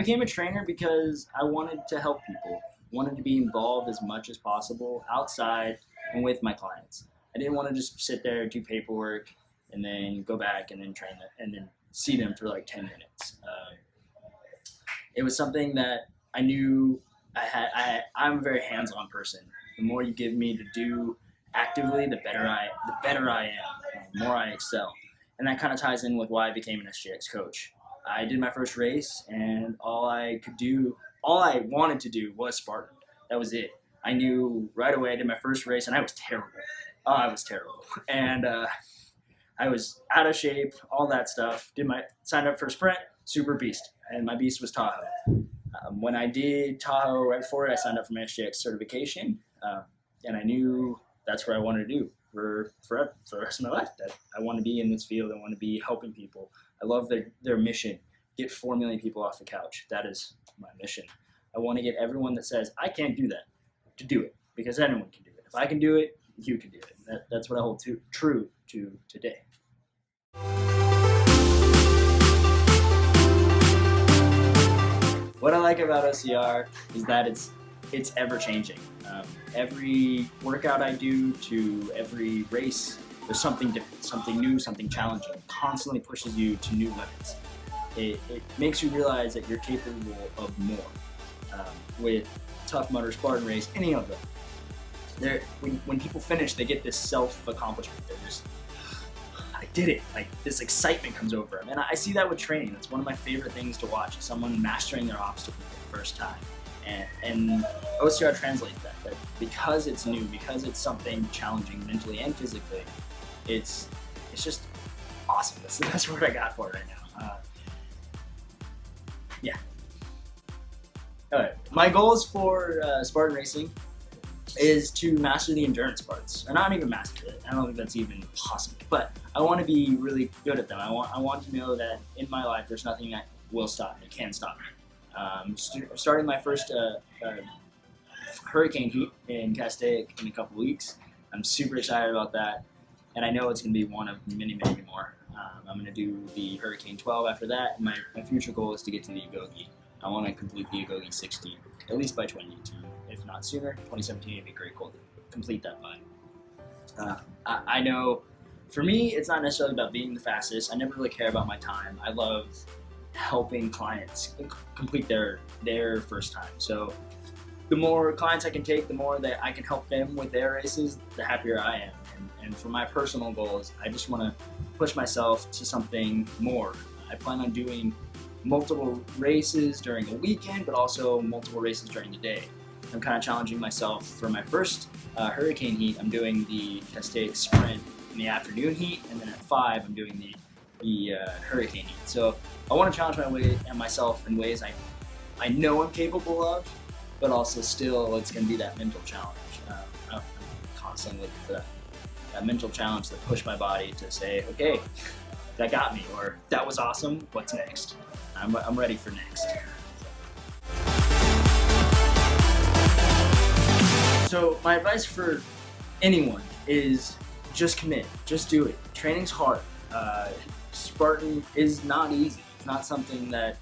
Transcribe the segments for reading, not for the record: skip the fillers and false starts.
became a trainer because I wanted to help people, wanted to be involved as much as possible outside and with my clients. I didn't want to just sit there, do paperwork, and then go back and then train them and then see them for like 10 minutes. It was something that I knew I'm a very hands-on person. The more you give me to do actively, the better I am, the more I excel. And that kind of ties in with why I became an SGX coach. I did my first race, and all I wanted to do was Spartan. That was it. I knew right away. I did my first race, and I was terrible. Oh, I was terrible. And I was out of shape, all that stuff. Signed up for a sprint, super beast. And my beast was Tahoe. When I did Tahoe right before it, I signed up for my SGX certification. And I knew that's what I wanted to do for the rest of my life. That I want to be in this field. I want to be helping people. I love their mission. Get 4 million people off the couch. That is my mission. I want to get everyone that says, I can't do that, to do it. Because anyone can do it. If I can do it, you can do it. That's what I hold true to today. What I like about OCR is that it's ever changing. Every workout I do to every race, there's something different, something new, something challenging. It constantly pushes you to new limits. It makes you realize that you're capable of more. With Tough Mudder, Spartan race, any of them. When people finish, they get this self-accomplishment. They're just, I did it. Like, this excitement comes over them. And I see that with training. That's one of my favorite things to watch, is someone mastering their obstacle for the first time. And OCR translates that because it's new, because it's something challenging mentally and physically, it's just awesome. That's the best word I got for it right now. Yeah. All right. My goals for Spartan racing is to master the endurance parts, or not even master it. I don't think that's even possible, but I want to be really good at them. I want to know that in my life there's nothing that will stop me, can stop me. Starting my first hurricane heat in Castaic in a couple weeks. I'm super excited about that, and I know it's going to be one of many, many more. I'm going to do the Hurricane 12 after that. My future goal is to get to the Agoge. I want to complete the Agoge 60, at least by 2018. If not sooner, 2017 would be a great goal to complete that by. I know, for me, it's not necessarily about being the fastest. I never really care about my time. I love helping clients complete their first time. So the more clients I can take, the more that I can help them with their races, the happier I am. And for my personal goals, I just want to push myself to something more. I plan on doing multiple races during a weekend, but also multiple races during the day. I'm kind of challenging myself for my first hurricane heat. I'm doing the Castaic sprint in the afternoon heat, and then at 5 I'm doing the hurricane heat. So I want to challenge myself in ways I know I'm capable of, but also still it's going to be that mental challenge. I'm constantly looking for that mental challenge to push my body to say, okay, that got me, or that was awesome, what's next? I'm ready for next. So my advice for anyone is just commit, just do it. Training's hard. Spartan is not easy. It's not something that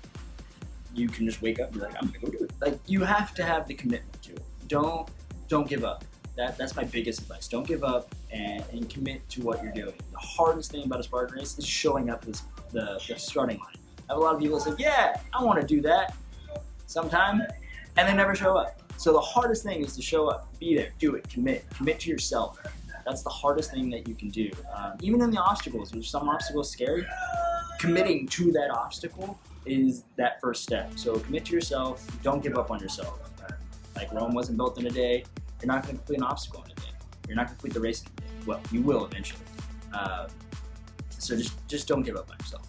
you can just wake up and be like, I'm gonna go do it. Like, you have to have the commitment to it. Don't give up. That's my biggest advice. Don't give up and commit to what you're doing. The hardest thing about a Spartan race is showing up at the starting line. I have a lot of people that say, yeah, I want to do that sometime, and they never show up. So the hardest thing is to show up, be there, do it, commit to yourself. That's the hardest thing that you can do. Even in the obstacles, if some obstacles scary, committing to that obstacle is that first step. So commit to yourself, don't give up on yourself. Like Rome wasn't built in a day, you're not going to complete an obstacle in a day. You're not going to complete the race in a day. Well, you will eventually. So just don't give up on yourself.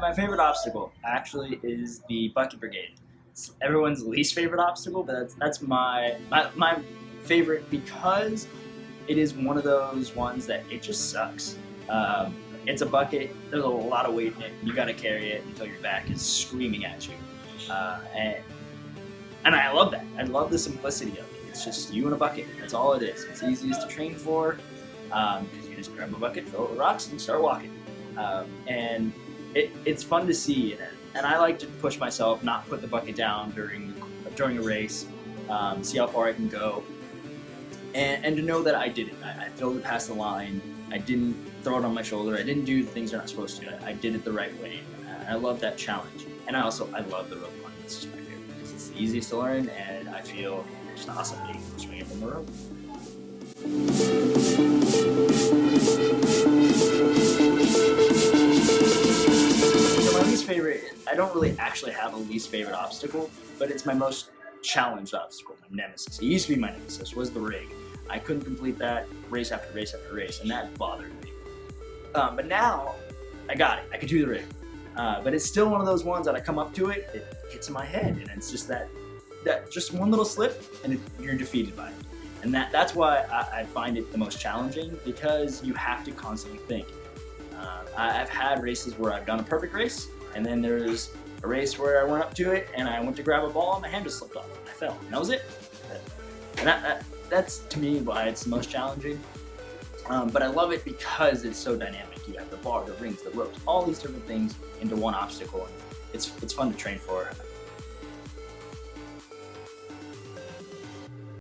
My favorite obstacle actually is the Bucket Brigade. It's everyone's least favorite obstacle, but that's my favorite because it is one of those ones that it just sucks. It's a bucket. There's a lot of weight in it. You got to carry it until your back is screaming at you. And I love that. I love the simplicity of it. It's just you and a bucket. That's all it is. It's easiest to train for because you just grab a bucket, fill it with rocks, and start walking. And it's fun to see. And I like to push myself, not put the bucket down during a race, see how far I can go, and to know that I did it. I filled it past the line. I didn't throw it on my shoulder. I didn't do the things you're not supposed to. I did it the right way. I love that challenge. And I love the rope climb. It's just my favorite because it's the easiest to learn, and I feel just awesome being swinging from the rope. So my least favorite, I don't really actually have a least favorite obstacle, but it's my most challenged obstacle, my nemesis. It used to be my nemesis, was the rig. I couldn't complete that race after race after race, and that bothered me. But now, I got it. I can do the rig. But it's still one of those ones that I come up to it, it hits in my head, and it's just that just one little slip, and you're defeated by it. And that's why I find it the most challenging, because you have to constantly think. I've had races where I've done a perfect race, and then there's a race where I went up to it, and I went to grab a ball, and my hand just slipped off, and I fell, and that was it. And that's, to me, why it's the most challenging. But I love it because it's so dynamic. You have the bar, the rings, the ropes, all these different things into one obstacle. And it's fun to train for.